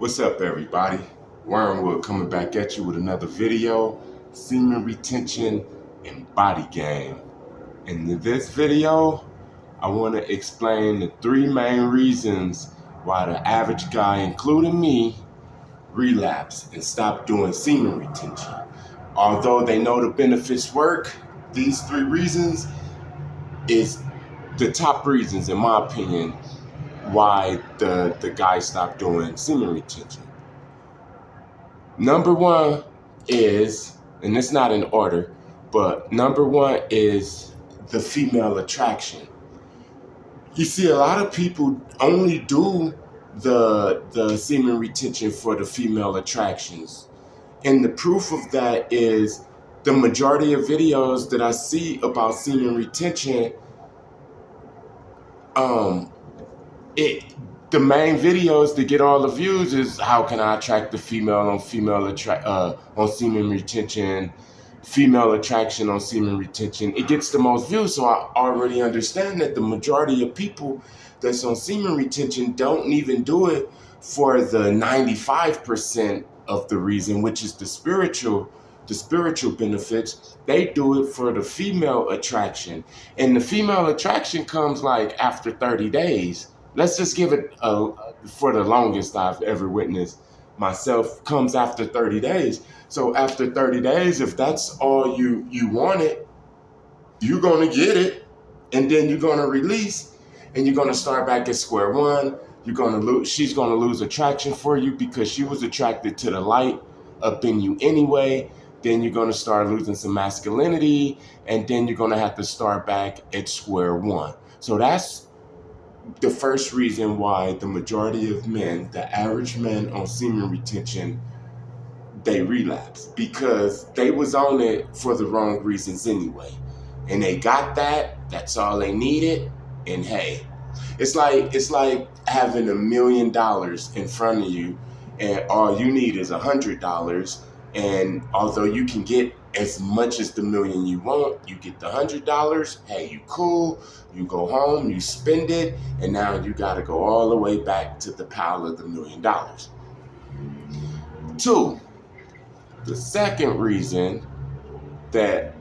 What's up, everybody? Wormwood coming back at you with another video, semen retention and body game. In this video, I want to explain the three main reasons why the average guy, including me, relapse and stop doing semen retention. Although they know the benefits work, these three reasons is the top reasons, in my opinion, why the guys stop doing semen retention. Number one is, and it's not in order, but number one is the female attraction. You see, a lot of people only do the semen retention for the female attractions. And the proof of that is the majority of videos that I see about semen retention, the main videos that get all the views is how can I attract the female on semen retention, female attraction on semen retention. It gets the most views, so I already understand that the majority of people that's on semen retention don't even do it for the 95% of the reason, which is the spiritual benefits. They do it for the female attraction, and the female attraction comes like after 30 days. Let's just give it for the longest I've ever witnessed myself, comes after 30 days. So after 30 days, if that's all you wanted, you're going to get it, and then you're going to release, and you're going to start back at square one. You're going to lose. She's going to lose attraction for you because she was attracted to the light up in you anyway. Then you're going to start losing some masculinity, and then you're going to have to start back at square one. So that's the first reason why the majority of men, the average men on semen retention, they relapse, because they was on it for the wrong reasons anyway. And they got that, that's all they needed. And hey, it's like having $1 million in front of you and all you need is $100. And although you can get as much as the million you want, you get the $100. Hey, you cool. You go home, you spend it, and now you got to go all the way back to the pile of the $1 million. Two, the second reason that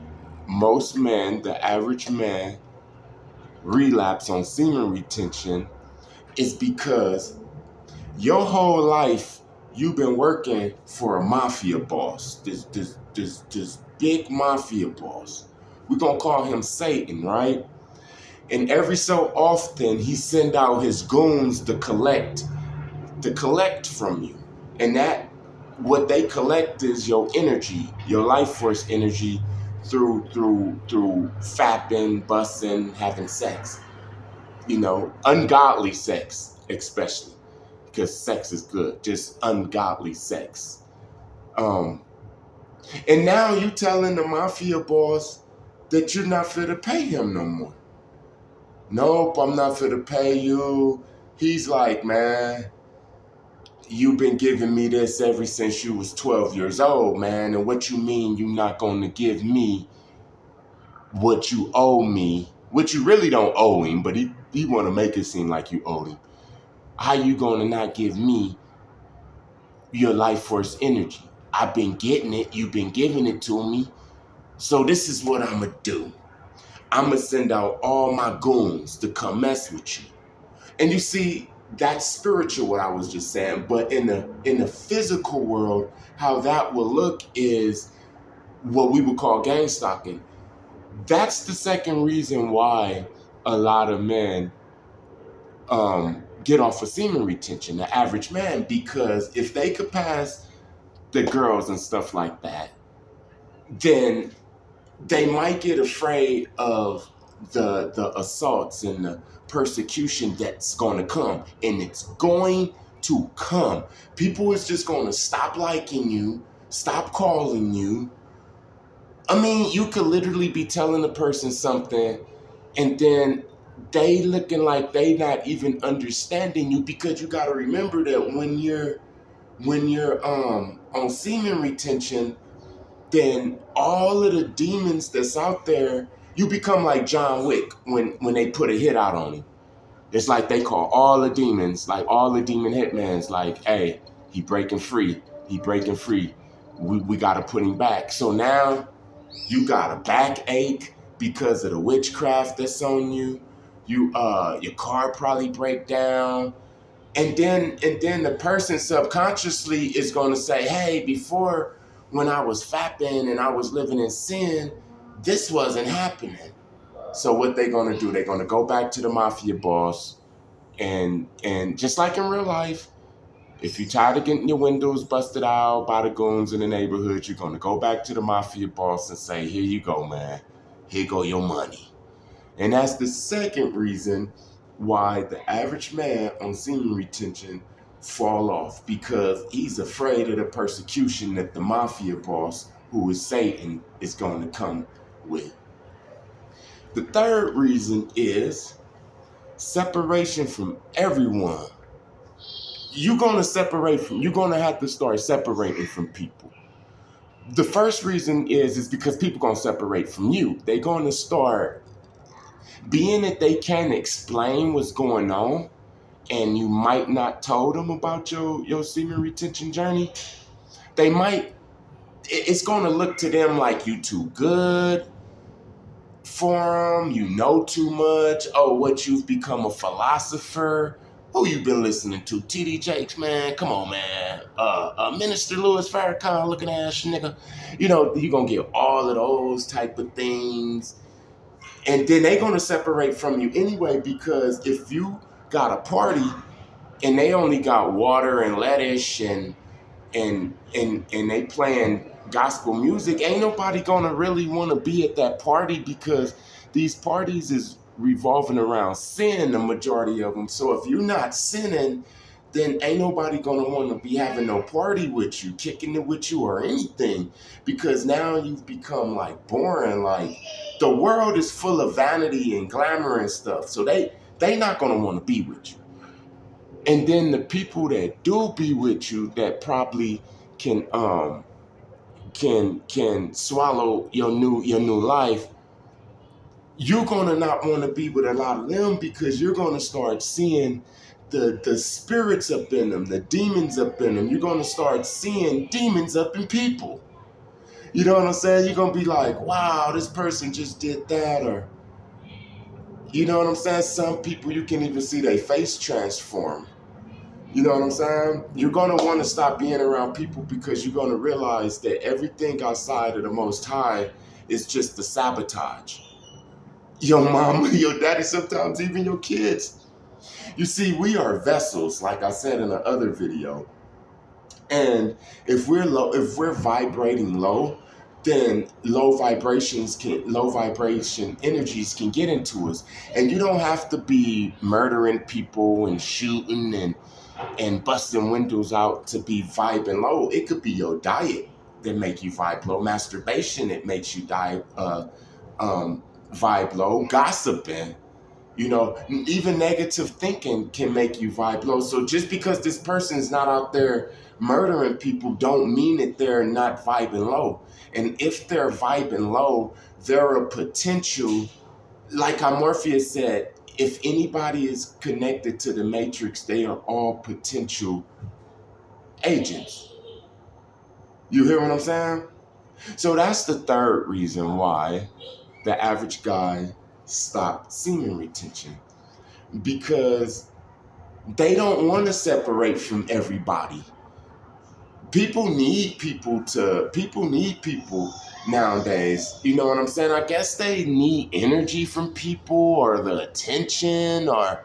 most men, the average man, relapse on semen retention is because your whole life you've been working for a mafia boss, this big mafia boss. We're going to call him Satan, right? And every so often he send out his goons to collect from you. And that, what they collect is your energy, your life force energy through fapping, bussing, having sex. You know, ungodly sex especially. Because sex is good, just ungodly sex. And now you telling the mafia boss that you're not fit to pay him no more. Nope, I'm not fit to pay you. He's like, man, you've been giving me this ever since you was 12 years old, man. And what you mean you're not going to give me what you owe me, which you really don't owe him, but he want to make it seem like you owe him. How you going to not give me your life force energy? I've been getting it. You've been giving it to me. So this is what I'm going to do. I'm going to send out all my goons to come mess with you. And you see, that's spiritual, what I was just saying. But in the physical world, how that will look is what we would call gang stalking. That's the second reason why a lot of men get off of semen retention, the average man, because if they could pass the girls and stuff like that, then they might get afraid of the assaults and the persecution that's going to come. And it's going to come. People is just going to stop liking you, stop calling you. I mean, you could literally be telling the person something and then they looking like they not even understanding you, because you got to remember that when you're on semen retention, then all of the demons that's out there, you become like John Wick when they put a hit out on him. It's like they call all the demons, like all the demon hitmans, like, hey, He breaking free. He breaking free. We got to put him back. So now you got a backache because of the witchcraft that's on you. Your car probably break down. And then the person subconsciously is going to say, hey, before, when I was fapping and I was living in sin, this wasn't happening. So what they going to do? They're going to go back to the mafia boss, and just like in real life, if you're tired of getting your windows busted out by the goons in the neighborhood, you're going to go back to the mafia boss and say, here you go, man. Here go your money. And that's the second reason why the average man on semen retention fall off, because he's afraid of the persecution that the mafia boss, who is Satan, is going to come with. The third reason is separation from everyone. You're going to have to start separating from people. The first reason is because people going to separate from you. They're going to start, being that they can't explain what's going on, and you might not told them about your semen retention journey, it's going to look to them like you too good for them, you know too much. Oh, what, you've become a philosopher? Who you been listening to? TD Jakes, man. Come on, man. Minister Louis Farrakhan looking ass nigga. You know, you're going to get all of those type of things. And then they're going to separate from you anyway, because if you got a party and they only got water and lettuce and they playing gospel music, ain't nobody gonna really want to be at that party, because these parties is revolving around sin, the majority of them. So if you're not sinning, then ain't nobody gonna want to be having no party with you, kicking it with you or anything, because now you've become like boring. Like, the world is full of vanity and glamour and stuff, so they not gonna want to be with you. And then the people that do be with you, that probably can swallow your new life, you're gonna not want to be with a lot of them, because you're gonna start seeing the spirits up in them, the demons up in them. You're gonna start seeing demons up in people. You know what I'm saying? You're gonna be like, wow, this person just did that, or you know what I'm saying? Some people, you can even see their face transform. You know what I'm saying? You're going to want to stop being around people, because you're going to realize that everything outside of the Most High is just the sabotage. Your mama, your daddy, sometimes even your kids. You see, we are vessels, like I said in the other video. And if we're vibrating low, then low vibration energies can get into us. And you don't have to be murdering people and shooting and busting windows out to be vibing low. It could be your diet that make you vibe low. Masturbation, it makes you vibe low. Gossiping, you know, even negative thinking can make you vibe low. So just because this person's not out there murdering people, don't mean that they're not vibing low. And if they're vibing low, they're a potential, like how Morpheus said, if anybody is connected to the Matrix, they are all potential agents. You hear what I'm saying? So that's the third reason why the average guy stopped semen retention, because they don't want to separate from everybody. People need people nowadays. You know what I'm saying? I guess they need energy from people, or the attention, or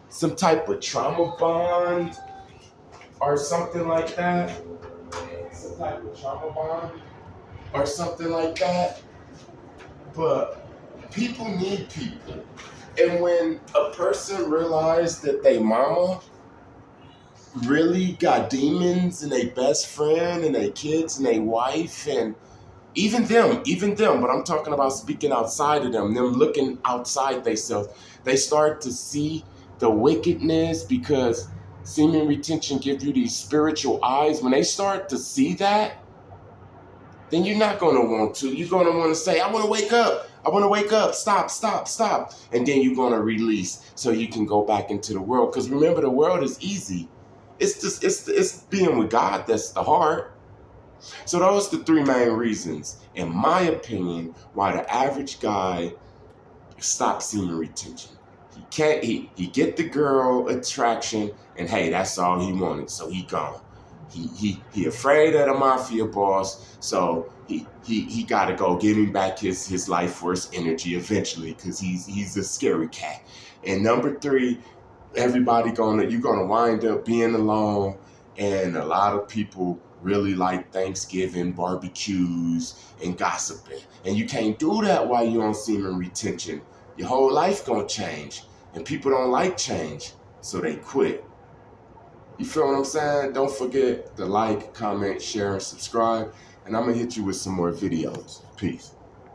some type of trauma bond, or something like that. Some type of trauma bond, or something like that. But people need people. And when a person realized that they mama really got demons, and they best friend, and they kids, and they wife, and even them, but I'm talking about speaking outside of them looking outside themselves, they start to see the wickedness, because semen retention gives you these spiritual eyes. When they start to see that, then you're not going to want to. You're going to want to say, I want to wake up, stop. And then you're going to release so you can go back into the world. Because remember, the world is easy. It's just it's being with God that's the heart. So those are the three main reasons, in my opinion, why the average guy stops semen retention. He can't he get the girl attraction, and hey, that's all he wanted, so he gone. He afraid of the mafia boss, so he got to go give him back his life force energy eventually, because he's a scary cat. And number three, you're gonna wind up being alone, and a lot of people really like Thanksgiving barbecues and gossiping, and you can't do that while you're on semen retention. Your whole life gonna change, and people don't like change, so they quit. You feel what I'm saying? Don't forget to like, comment, share, and subscribe, and I'm gonna hit you with some more videos. Peace.